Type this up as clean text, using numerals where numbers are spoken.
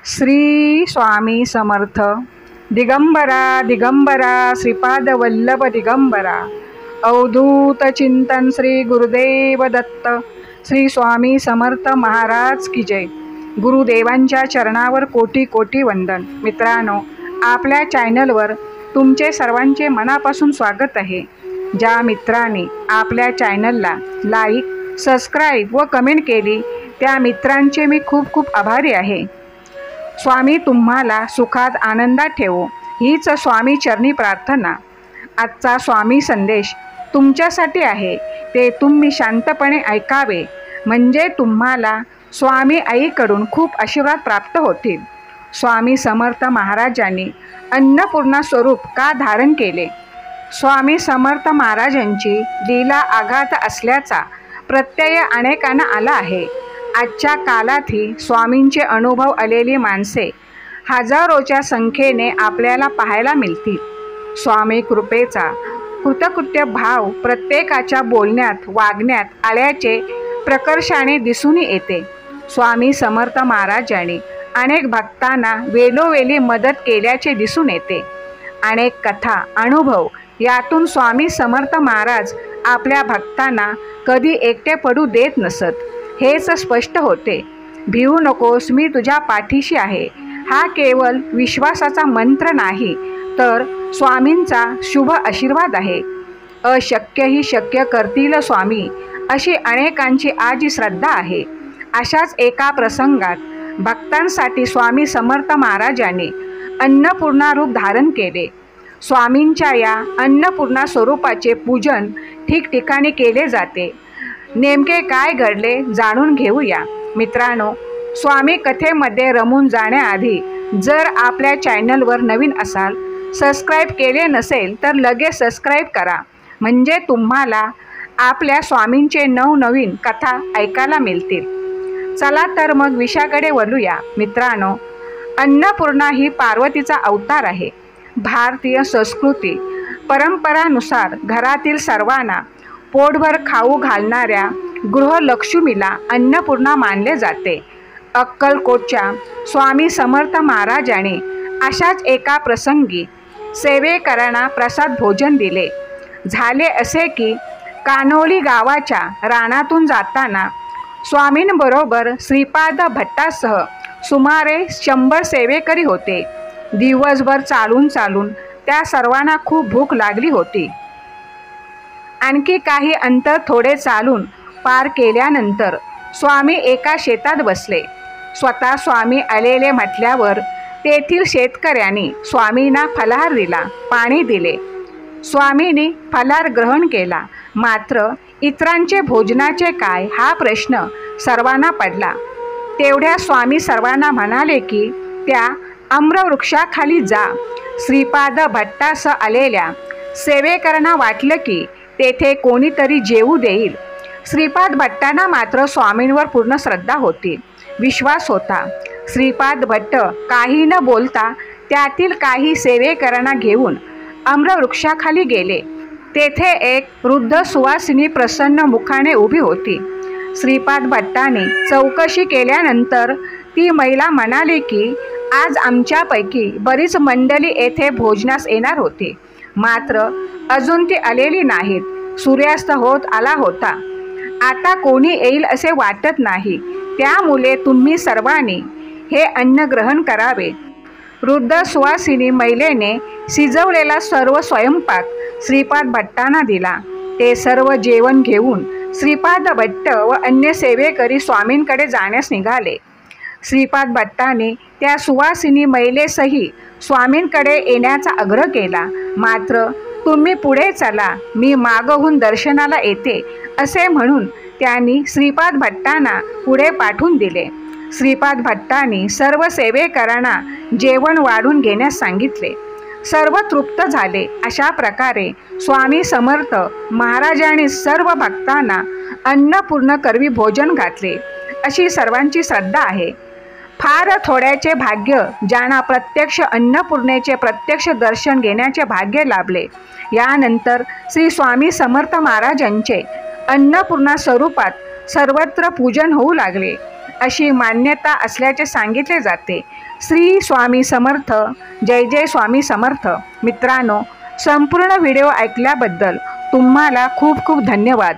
श्री स्वामी समर्थ। दिगंबरा दिगंबरा श्रीपाद वल्लभ दिगंबरा। अवधूत चिंतन श्री गुरुदेव दत्त। श्री स्वामी समर्थ महाराज की जय। गुरुदेवांच्या चरणावर कोटी कोटी वंदन। मित्रांनो, आपल्या चॅनलवर तुमचे सर्वांचे मनापासून स्वागत आहे। ज्या मित्रांनी आपल्या चॅनलला लाईक, सबस्क्राईब व कमेंट केली त्या मित्रांचे मी खूप खूप आभारी आहे। स्वामी तुम्हाला सुखात आनंदात ठेवो हीच स्वामी चरणी प्रार्थना। आजचा स्वामी संदेश तुमच्यासाठी आहे, ते तुम्ही शांतपणे ऐकावे, म्हणजे तुम्हाला स्वामी आईकडून खूप आशीर्वाद प्राप्त होतील। स्वामी समर्थ महाराजांनी अन्नपूर्णा स्वरूप का धारण केले? स्वामी समर्थ महाराजांची लीला आघात असल्याचा प्रत्यय अनेकांना आला आहे। आजच्या काळातही स्वामींचे अनुभव आलेली माणसे हजारोच्या संख्येने आपल्याला पाहायला मिळतील। स्वामी कृपेचा कृतकृत्य भाव प्रत्येकाच्या बोलण्यात वागण्यात आल्याचे प्रकर्षाने दिसून येते। स्वामी समर्थ महाराजांनी अनेक भक्तांना वेळोवेळी मदत केल्याचे दिसून येते। अनेक कथा अनुभव यातून स्वामी समर्थ महाराज आपल्या भक्तांना कधी एकटे पडू देत नसत हेच स्पष्ट होते। भिवू नकोस, मी तुझ्या पाठीशी आहे हा केवळ विश्वासाचा मंत्र नाही, तर स्वामींचा शुभ आशीर्वाद आहे। अशक्यही शक्य करतील स्वामी, अशी अनेकांची आजी श्रद्धा आहे। अशाच एका प्रसंगात भक्तांसाठी स्वामी समर्थ महाराजांनी अन्नपूर्णा रूप धारण केले। स्वामींच्या या अन्नपूर्णा स्वरूपाचे पूजन ठिकठिकाणी केले जाते। नेमके काय घडले जाणून घेऊया। मित्रांनो, स्वामी कथेमध्ये रमून जाण्याआधी जर आपल्या चॅनलवर नवीन असाल, सबस्क्राईब केले नसेल तर लगेच सबस्क्राईब करा, म्हणजे तुम्हाला आपल्या स्वामींचे नवनवीन कथा ऐकायला मिळतील। चला तर मग विषयाकडे वळूया। मित्रांनो, अन्नपूर्णा ही पार्वतीचा अवतार आहे। भारतीय संस्कृती परंपरानुसार घरातील सर्वांना पोटभर खाऊ घालणाऱ्या गृहलक्ष्मीला अन्नपूर्णा मानले जाते। अक्कलकोटच्या स्वामी समर्थ महाराजांनी अशाच एका प्रसंगी सेवेकरांना प्रसाद भोजन दिले। झाले असे की कानोली गावाच्या रानातून जाताना स्वामींबरोबर श्रीपाद भट्टासह सुमारे 100 सेवेकरी होते। दिवसभर चालून चालून त्या सर्वांना खूप भूक लागली होती। आणखी काही अंतर थोडे चालून पार केल्यानंतर स्वामी एका शेतात बसले। स्वतः स्वामी आलेले म्हटल्यावर तेथील शेतकऱ्यांनी स्वामींना फलाहार दिला, पाणी दिले। स्वामींनी फलाहार ग्रहण केला, मात्र इतरांचे भोजनाचे काय हा प्रश्न सर्वांना पडला। तेवढ्या स्वामी सर्वांना म्हणाले की त्या आम्रवृक्षाखाली जा। श्रीपाद भट्टासह आलेल्या सेवेकरांना वाटलं की तेथे कोणीतरी जेवू देईल। श्रीपाद भट्टांना मात्र स्वामींवर पूर्ण श्रद्धा होती, विश्वास होता। श्रीपाद भट्ट काही न बोलता त्यातील काही सेवेकरांना घेऊन आम्रवृक्षाखाली गेले। तेथे एक वृद्ध सुवासिनी प्रसन्न मुखाने उभी होती। श्रीपाद भट्टाने चौकशी केल्यानंतर ती महिला म्हणाली की आज आमच्यापैकी बरीच मंडळी येथे भोजनास येणार होती, मात्र अजून ती आलेली नाहीत। सूर्यास्त होत आला होता, आता कोणी येईल असे वाटत नाही, त्यामुळे तुम्ही सर्वांनी हे अन्न ग्रहण करावे। वृद्ध सुवासिनी महिलेने शिजवलेला सर्व स्वयंपाक श्रीपाद भट्टांना दिला। ते सर्व जेवण घेऊन श्रीपाद भट्ट व अन्य सेवेकरी स्वामींकडे जाण्यास निघाले। श्रीपाद भट्टाने त्या सुवासिनी महिलेसही स्वामींकडे येण्याचा आग्रह केला, मात्र तुम्ही पुढे चला, मी मागहून दर्शनाला येते असे म्हणून त्यांनी श्रीपाद भट्टांना पुढे पाठवून दिले। श्रीपाद भट्टांनी सर्व सेवेकरांना जेवण वाढून घेण्यास सांगितले। सर्व तृप्त झाले। अशा प्रकारे स्वामी समर्थ महाराजांनी सर्व भक्तांना अन्नपूर्ण करवी भोजन घातले, अशी सर्वांची श्रद्धा आहे। फार थोड्याचे भाग्य ज्यांना प्रत्यक्ष अन्नपूर्णेचे प्रत्यक्ष दर्शन घेण्याचे भाग्य लाभले। यानंतर श्री स्वामी समर्थ महाराजांचे अन्नपूर्णा स्वरूपात सर्वत्र पूजन होऊ लागले। अशी मान्यता असल्याचे सांगितले जाते. श्री स्वामी समर्थ. जय जय स्वामी समर्थ. मित्रांनो, संपूर्ण व्हिडिओ ऐकल्याबद्दल तुम्हाला खूप खूप धन्यवाद.